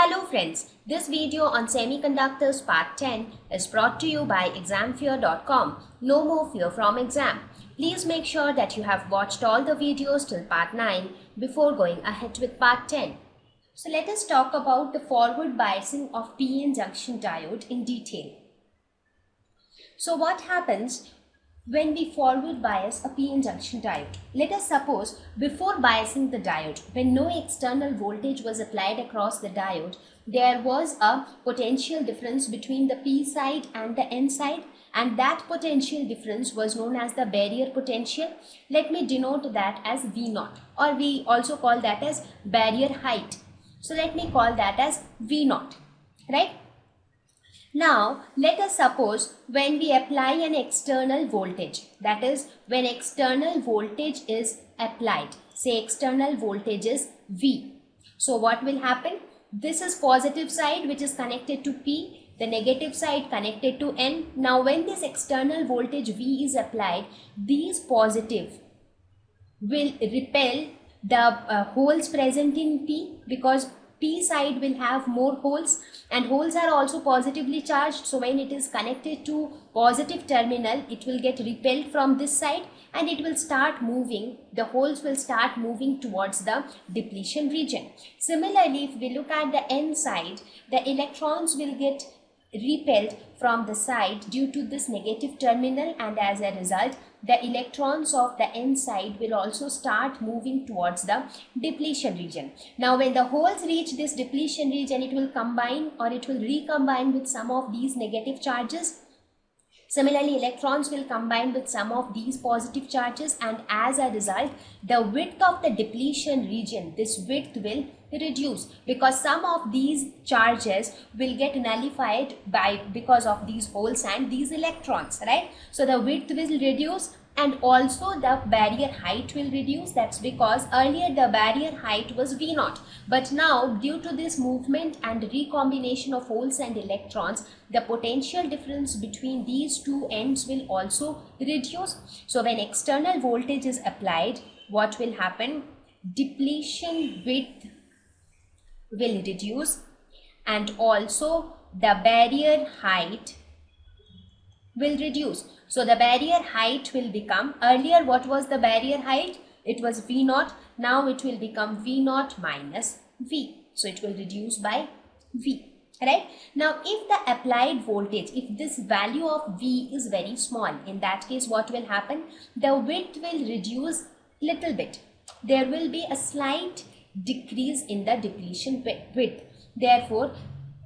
Hello friends, this video on semiconductors part 10 is brought to you by examfear.com. No more fear from exam. Please make sure that you have watched all the videos till part 9 before going ahead with part 10. So let us talk about the forward biasing of PN junction diode in detail. So what happens when we forward bias a PN junction diode? Let us suppose before biasing the diode, when no external voltage was applied across the diode, there was a potential difference between the P side and the N side, and that potential difference was known as the barrier potential. Let me denote that as V0, or we also call that as barrier height. So let me call that as V0, right? Now, let us suppose when we apply an external voltage, that is when external voltage is applied, say external voltage is V. So what will happen? This is positive side which is connected to P, the negative side connected to N. Now when this external voltage V is applied, these positive will repel the holes present in P, because P side will have more holes, and holes are also positively charged. So when it is connected to positive terminal, it will get repelled from this side and it will start moving. The holes will start moving towards the depletion region. Similarly, if we look at the N side, the electrons will get repelled from the side due to this negative terminal, and as a result the electrons of the N side will also start moving towards the depletion region. Now when the holes reach this depletion region, it will combine or it will recombine with some of these negative charges. Similarly, electrons will combine with some of these positive charges, and as a result, the width of the depletion region, this width will reduce, because some of these charges will get nullified because of these holes and these electrons, right? So the width will reduce, and also the barrier height will reduce. That's because earlier the barrier height was V0, but now due to this movement and recombination of holes and electrons, the potential difference between these two ends will also reduce. So when external voltage is applied, what will happen? Depletion width will reduce, and also the barrier height will reduce. So the barrier height will become, earlier what was the barrier height? It was V0. Now it will become V0 minus V. So it will reduce by V, right? Now if the applied voltage, if this value of V is very small, in that case what will happen? The width will reduce little bit. There will be a slight decrease in the depletion width. Therefore,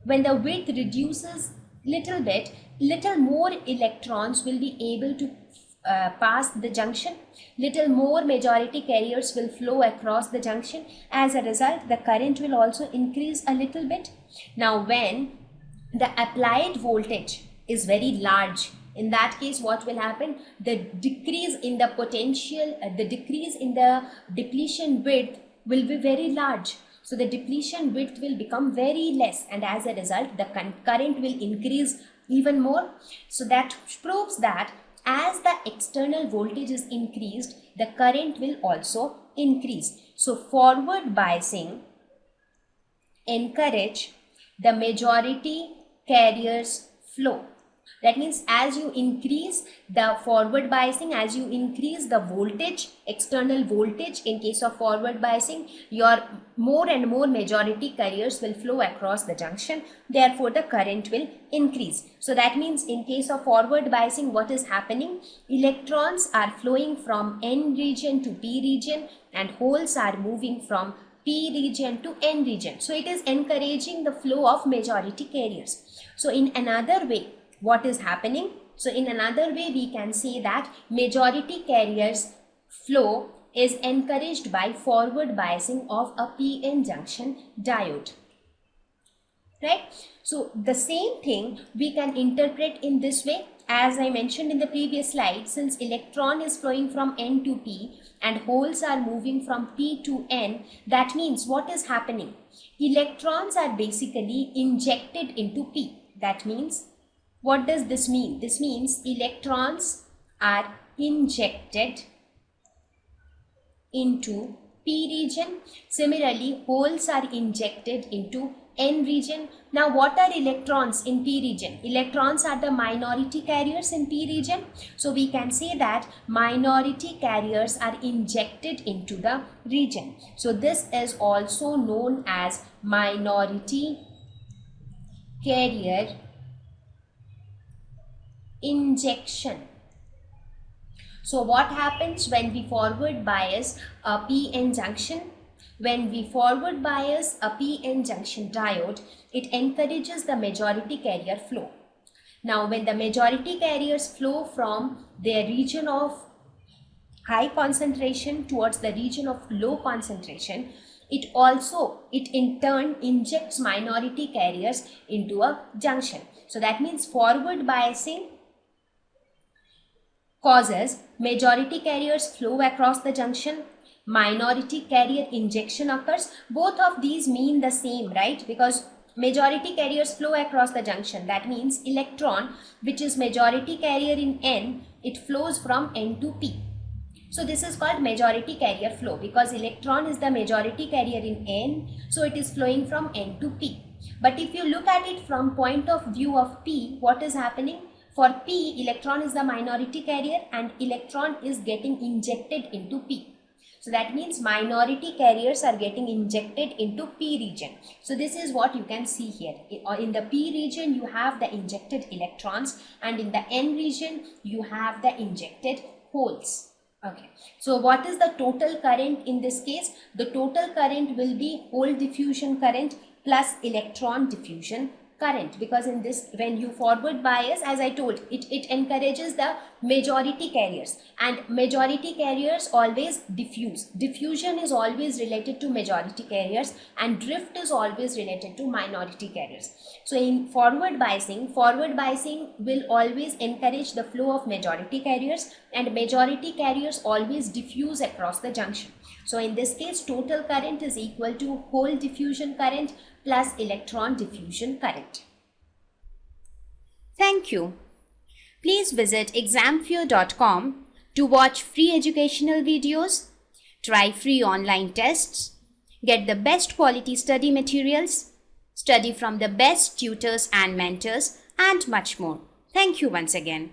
when the width reduces little bit, little more electrons will be able to pass the junction, little more majority carriers will flow across the junction. As a result, the current will also increase a little bit. Now when the applied voltage is very large, in that case what will happen? The decrease in the potential, the decrease in the depletion width will be very large. So the depletion width will become very less, and as a result the current will increase even more. So that proves that as the external voltage is increased, the current will also increase. So forward biasing encourage the majority carriers flow. That means as you increase the forward biasing, as you increase the voltage, external voltage in case of forward biasing, your more and more majority carriers will flow across the junction. Therefore, the current will increase. So that means in case of forward biasing, what is happening? Electrons are flowing from N region to P region, and holes are moving from P region to N region. So it is encouraging the flow of majority carriers. So in another way, what is happening? So in another way, we can say that majority carriers flow is encouraged by forward biasing of a PN junction diode, right? So the same thing we can interpret in this way. As I mentioned in the previous slide, since electron is flowing from N to P and holes are moving from P to N, that means what is happening? Electrons are basically injected into P. That means, what does this mean? This means electrons are injected into P region. Similarly, holes are injected into N region. Now what are electrons in P region? Electrons are the minority carriers in P region. So we can say that minority carriers are injected into the region. So this is also known as minority carrier injection. So what happens when we forward bias a PN junction? When we forward bias a PN junction diode, it encourages the majority carrier flow. Now when the majority carriers flow from their region of high concentration towards the region of low concentration, it in turn injects minority carriers into a junction. So that means forward biasing causes majority carriers flow across the junction, minority carrier injection occurs. Both of these mean the same, right? Because majority carriers flow across the junction. That means electron, which is majority carrier in N, it flows from N to P. So this is called majority carrier flow because electron is the majority carrier in N, so it is flowing from N to P. But if you look at it from point of view of P, what is happening? For P, electron is the minority carrier and electron is getting injected into P. So that means minority carriers are getting injected into P region. So this is what you can see here. In the P region, you have the injected electrons, and in the N region, you have the injected holes. Okay, so what is the total current in this case? The total current will be hole diffusion current plus electron diffusion current, because in this, when you forward bias, as I told, it encourages the majority carriers, and majority carriers always diffuse. Diffusion is always related to majority carriers and drift is always related to minority carriers. So in forward biasing will always encourage the flow of majority carriers, and majority carriers always diffuse across the junction. So in this case, total current is equal to hole diffusion current plus electron diffusion current. Thank you. Please visit examfear.com to watch free educational videos, try free online tests, get the best quality study materials, study from the best tutors and mentors, and much more. Thank you once again.